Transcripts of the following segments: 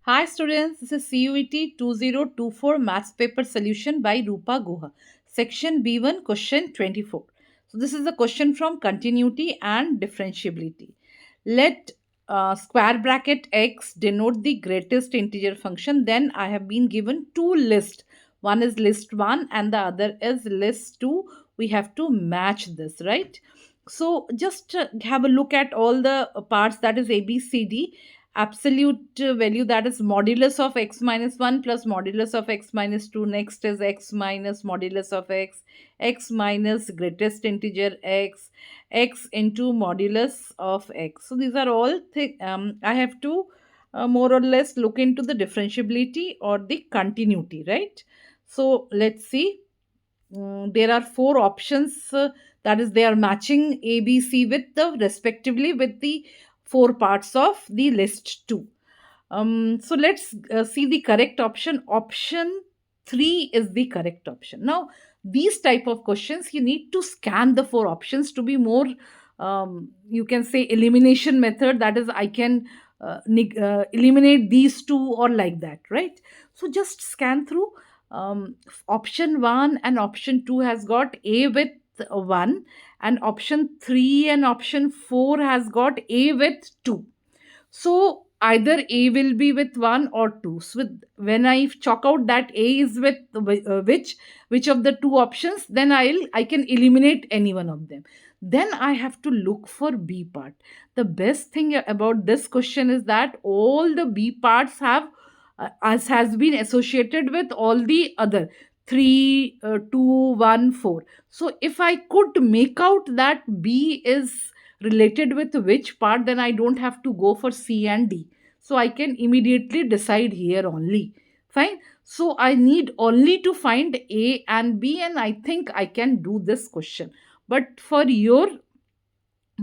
Hi students, this is CUET 2024 Maths paper solution by Rupa Guha. Section B1 question 24. So this is a question from continuity and differentiability. Let square bracket x denote the greatest integer function. Then I have been given two lists. One is list 1 and the other is list 2. We have to match this, right? So just have a look at all the parts, that is A, B, C, D. Absolute value, that is modulus of x minus 1 plus modulus of x minus 2. Next is x minus modulus of x minus greatest integer x into modulus of x. So these are all I have to more or less look into the differentiability or the continuity, right? So let's see. There are four options, that is they are matching A, B, C with the respectively with the four parts of the list 2. So let's see the correct option. Option 3 is the correct option. Now these type of questions you need to scan the four options to be more, you can say, elimination method, that is I can eliminate these two or like that, right? So just scan through. Option 1 and option 2 has got A with 1, and option 3 and option 4 has got A with 2. So either A will be with 1 or 2. So when I chalk out that A is with which of the two options, then I can eliminate any one of them. Then I have to look for B part. The best thing about this question is that all the B parts have as has been associated with all the other 3, 2, 1, 4. So if I could make out that B is related with which part, then I don't have to go for C and D. So I can immediately decide here only. Fine. So I need only to find A and B, and I think I can do this question. But for your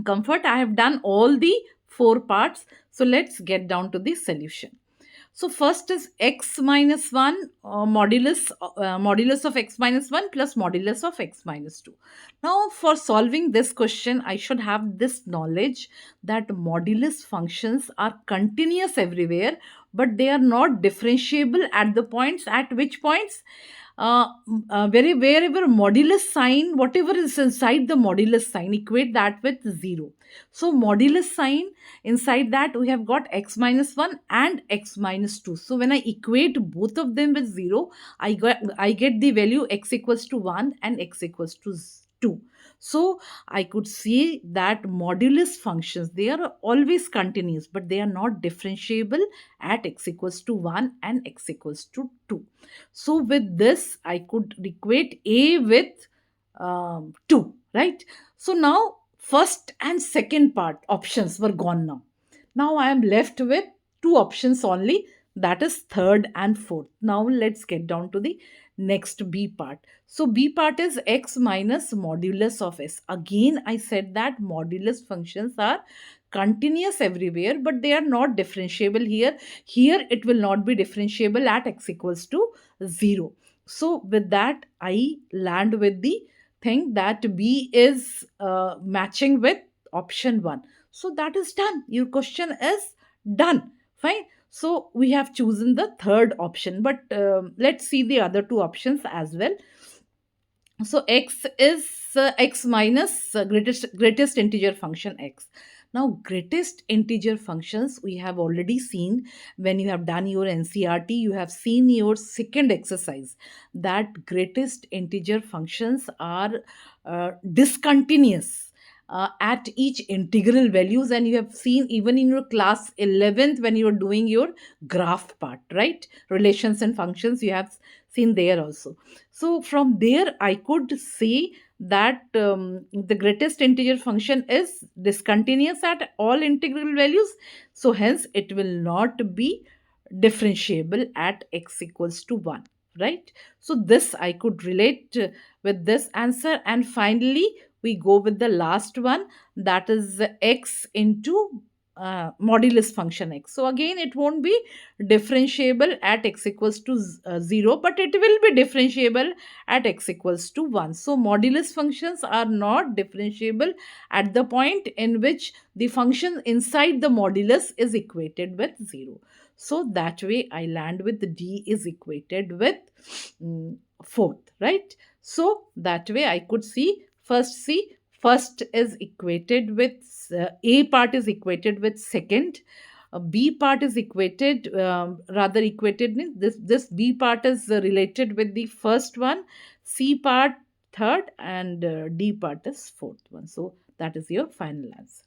comfort, I have done all the four parts. So let's get down to the solution. So first is x minus 1 modulus of x minus 1 plus modulus of x minus 2. Now for solving this question, I should have this knowledge that modulus functions are continuous everywhere, but they are not differentiable at the points. At which points? Wherever modulus sign, whatever is inside the modulus sign, equate that with 0. So modulus sign, inside that we have got x minus 1 and x minus 2. So when I equate both of them with 0, I get the value x equals to 1 and x equals to 2. So I could see that modulus functions, they are always continuous, but they are not differentiable at x equals to 1 and x equals to 2. So with this, I could equate A with 2, right? So now first and second part options were gone now. Now I am left with two options only, that is third and fourth. Now let's get down to the next B part. So B part is x minus modulus of s. Again, I said that modulus functions are continuous everywhere, but they are not differentiable here. Here it will not be differentiable at x equals to 0. So with that, I land with the thing that B is matching with option 1. So that is done. Your question is done. Fine. So we have chosen the third option, but let's see the other two options as well. So x is x minus greatest integer function x. Now greatest integer functions we have already seen when you have done your NCRT. You have seen your second exercise that greatest integer functions are discontinuous at each integral values, and you have seen even in your class 11th when you are doing your graph part, right? Relations and functions you have seen there also. So from there I could say that the greatest integer function is discontinuous at all integral values, so hence it will not be differentiable at x equals to 1, right? So this I could relate with this answer. And finally we go with the last one, that is x into modulus function x. So again it won't be differentiable at x equals to 0, but it will be differentiable at x equals to 1. So modulus functions are not differentiable at the point in which the function inside the modulus is equated with 0. So that way I land with D is equated with fourth, right? So that way I could see first is equated with A part is equated with second. B part is equated, rather equated means this B part is related with the first one, C part third, and D part is fourth one. So that is your final answer.